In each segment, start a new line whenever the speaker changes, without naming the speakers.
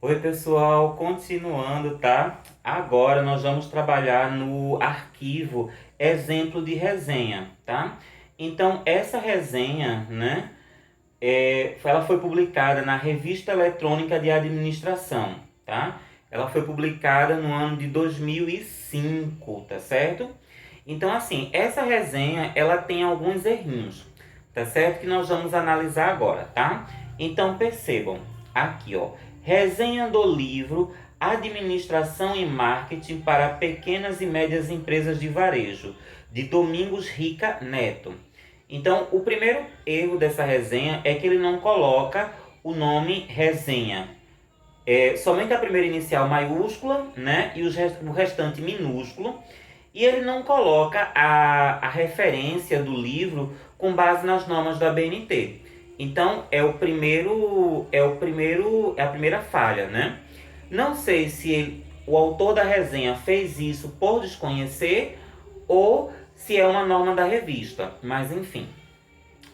Oi, pessoal, continuando, tá? Agora nós vamos trabalhar no arquivo exemplo de resenha, tá? Então, essa resenha, né, ela foi publicada na Revista Eletrônica de Administração, tá? Ela foi publicada no ano de 2005, tá certo? Então, assim, essa resenha, ela tem alguns errinhos, tá certo? Que nós vamos analisar agora, tá? Então, percebam, aqui, ó, resenha do livro Administração e Marketing para Pequenas e Médias Empresas de Varejo, de Domingos Rica Neto. Então, o primeiro erro dessa resenha é que ele não coloca o nome resenha. Somente a primeira inicial maiúscula, né? E o restante minúsculo. E ele não coloca a referência do livro com base nas normas da ABNT. Então, é a primeira falha, né? Não sei se o autor da resenha fez isso por desconhecer ou se é uma norma da revista, mas enfim.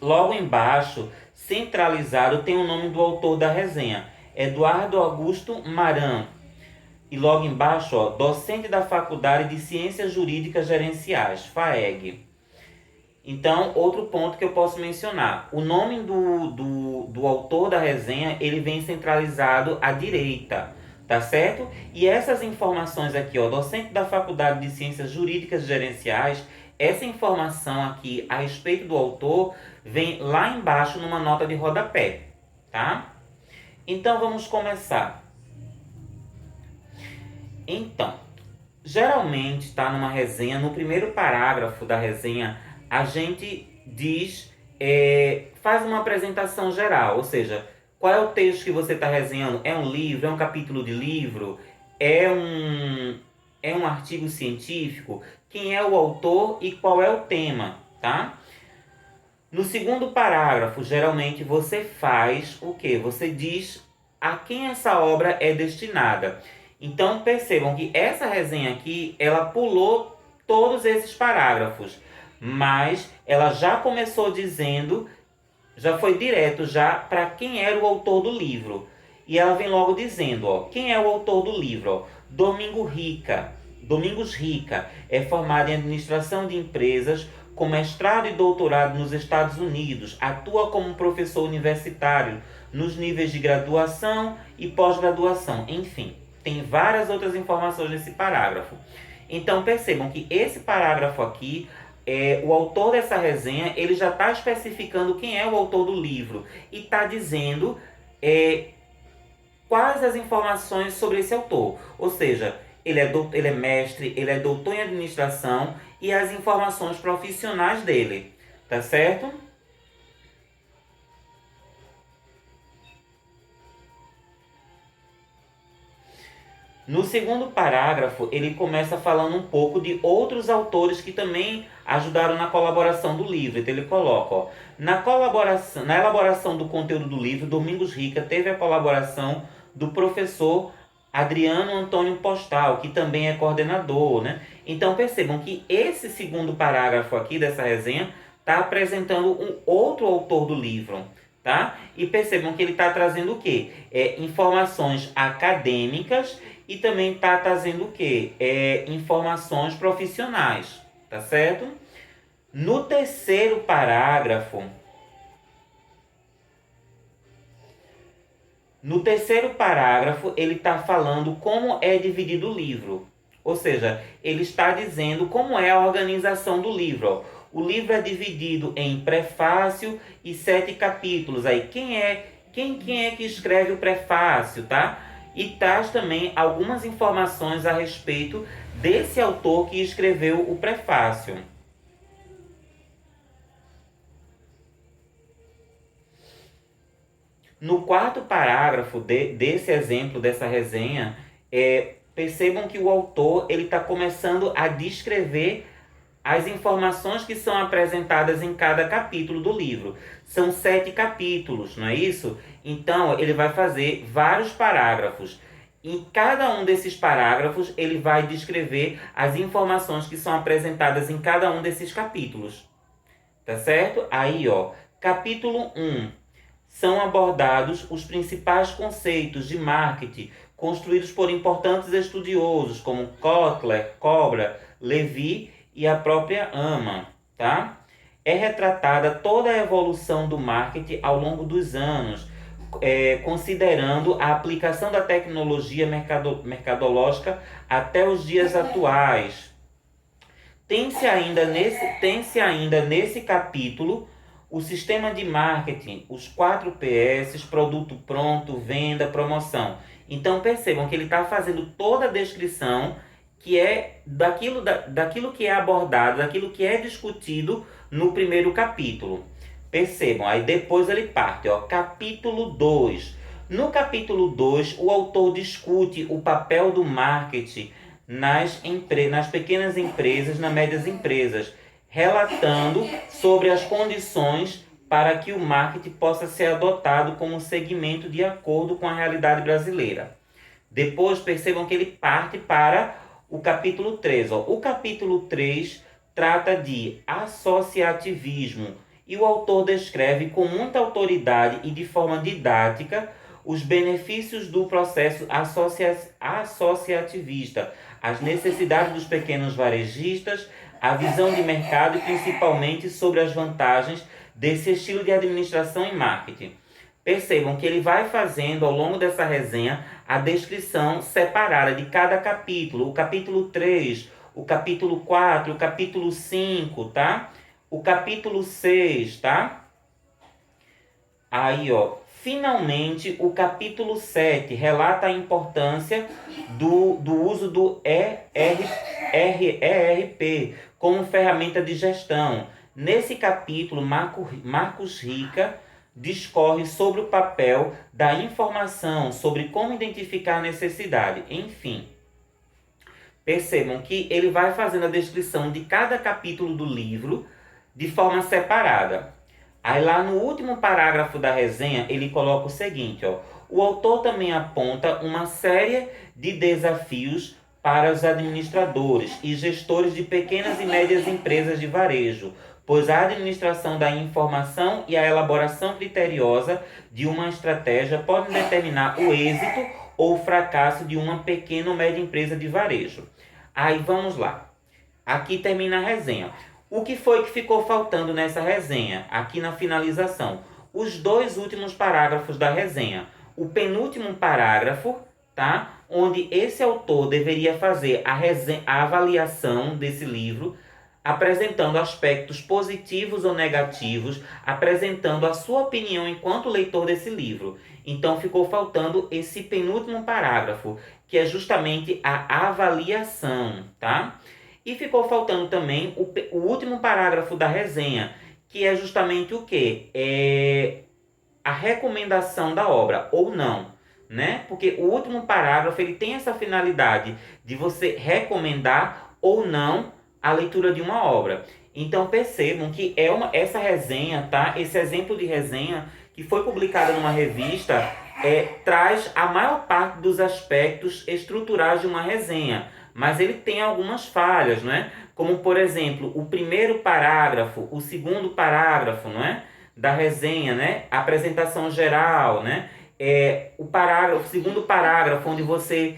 Logo embaixo, centralizado, tem o nome do autor da resenha, Eduardo Augusto Maran. E logo embaixo, ó, docente da Faculdade de Ciências Jurídicas Gerenciais, FAEG. Então, outro ponto que eu posso mencionar. O nome do autor da resenha, ele vem centralizado à direita, tá certo? E essas informações aqui, ó, docente da Faculdade de Ciências Jurídicas Gerenciais, essa informação aqui a respeito do autor vem lá embaixo numa nota de rodapé, tá? Então, vamos começar. Então, geralmente está numa resenha, no primeiro parágrafo da resenha, a gente diz, faz uma apresentação geral, ou seja, qual é o texto que você está resenhando? É um livro? É um capítulo de livro? É um artigo científico? Quem é o autor e qual é o tema, tá? No segundo parágrafo, geralmente você faz o quê? Você diz a quem essa obra é destinada. Então percebam que essa resenha aqui, ela pulou todos esses parágrafos, mas ela já começou dizendo, já foi direto já para quem era o autor do livro. E ela vem logo dizendo, ó, quem é o autor do livro? Ó, Domingos Rica é formado em administração de empresas com mestrado e doutorado nos Estados Unidos, atua como professor universitário nos níveis de graduação e pós-graduação, enfim. Tem várias outras informações nesse parágrafo. Então percebam que esse parágrafo aqui, o autor dessa resenha, ele já está especificando quem é o autor do livro e está dizendo quais as informações sobre esse autor. Ou seja, ele é mestre, ele é doutor em administração e as informações profissionais dele, tá certo? No segundo parágrafo, ele começa falando um pouco de outros autores que também ajudaram na colaboração do livro. Então ele coloca, ó, na elaboração do conteúdo do livro, Domingos Rica teve a colaboração do professor Adriano Antônio Postal, que também é coordenador, né? Então percebam que esse segundo parágrafo aqui dessa resenha está apresentando um outro autor do livro, tá? E percebam que ele está trazendo o quê? Informações acadêmicas e também está trazendo o quê? Informações profissionais, tá certo? No terceiro parágrafo, ele está falando como é dividido o livro. Ou seja, ele está dizendo como é a organização do livro. Ó. O livro é dividido em prefácio e 7 capítulos. Aí, quem é que escreve o prefácio, tá? E traz também algumas informações a respeito desse autor que escreveu o prefácio. No quarto parágrafo desse exemplo, dessa resenha, percebam que o autor está começando a descrever as informações que são apresentadas em cada capítulo do livro. São 7 capítulos, não é isso? Então, ele vai fazer vários parágrafos. Em cada um desses parágrafos, ele vai descrever as informações que são apresentadas em cada um desses capítulos. Tá certo? Aí, ó, capítulo 1. são abordados os principais conceitos de marketing construídos por importantes estudiosos como Kotler, Cobra, Levy e a própria AMA, tá? É retratada toda a evolução do marketing ao longo dos anos, considerando a aplicação da tecnologia mercadológica até os dias atuais. Tem-se ainda nesse capítulo o sistema de marketing, os 4 PS, produto pronto, venda, promoção. Então percebam que ele está fazendo toda a descrição que é daquilo que é abordado, daquilo que é discutido no primeiro capítulo. Percebam, aí depois ele parte, capítulo 2. No capítulo 2, o autor discute o papel do marketing nas pequenas empresas, nas médias empresas, relatando sobre as condições para que o marketing possa ser adotado como segmento de acordo com a realidade brasileira. Depois percebam que ele parte para o capítulo 3. O capítulo 3 trata de associativismo e o autor descreve com muita autoridade e de forma didática os benefícios do processo associativista, as necessidades dos pequenos varejistas, a visão de mercado e principalmente sobre as vantagens desse estilo de administração e marketing. Percebam que ele vai fazendo ao longo dessa resenha a descrição separada de cada capítulo. O capítulo 3, o capítulo 4, o capítulo 5, tá? O capítulo 6, tá? Aí, finalmente, o capítulo 7 relata a importância do uso do ERP como ferramenta de gestão. Nesse capítulo, Marcos Rica discorre sobre o papel da informação, sobre como identificar a necessidade, enfim. Percebam que ele vai fazendo a descrição de cada capítulo do livro de forma separada. Aí lá no último parágrafo da resenha, ele coloca o seguinte, o autor também aponta uma série de desafios para os administradores e gestores de pequenas e médias empresas de varejo, pois a administração da informação e a elaboração criteriosa de uma estratégia podem determinar o êxito ou o fracasso de uma pequena ou média empresa de varejo. Aí vamos lá. Aqui termina a resenha. O que foi que ficou faltando nessa resenha? Aqui na finalização. Os 2 últimos parágrafos da resenha. O penúltimo parágrafo, tá? Onde esse autor deveria fazer a avaliação desse livro, apresentando aspectos positivos ou negativos, apresentando a sua opinião enquanto leitor desse livro. Então ficou faltando esse penúltimo parágrafo, que é justamente a avaliação, tá? E ficou faltando também o último parágrafo da resenha, que é justamente o quê? A recomendação da obra, ou não, né? Porque o último parágrafo ele tem essa finalidade de você recomendar ou não a leitura de uma obra. Então percebam que essa resenha, tá? Esse exemplo de resenha que foi publicada numa revista traz a maior parte dos aspectos estruturais de uma resenha, mas ele tem algumas falhas, né? Como, por exemplo, o primeiro parágrafo, o segundo parágrafo, não é? Da resenha, né? A apresentação geral, né? O segundo parágrafo, onde você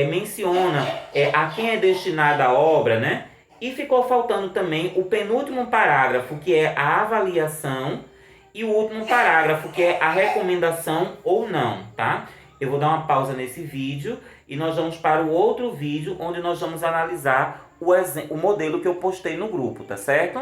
menciona a quem é destinada a obra, né? E ficou faltando também o penúltimo parágrafo, que é a avaliação, e o último parágrafo, que é a recomendação ou não, tá? Eu vou dar uma pausa nesse vídeo e nós vamos para o outro vídeo, onde nós vamos analisar o modelo que eu postei no grupo, tá certo?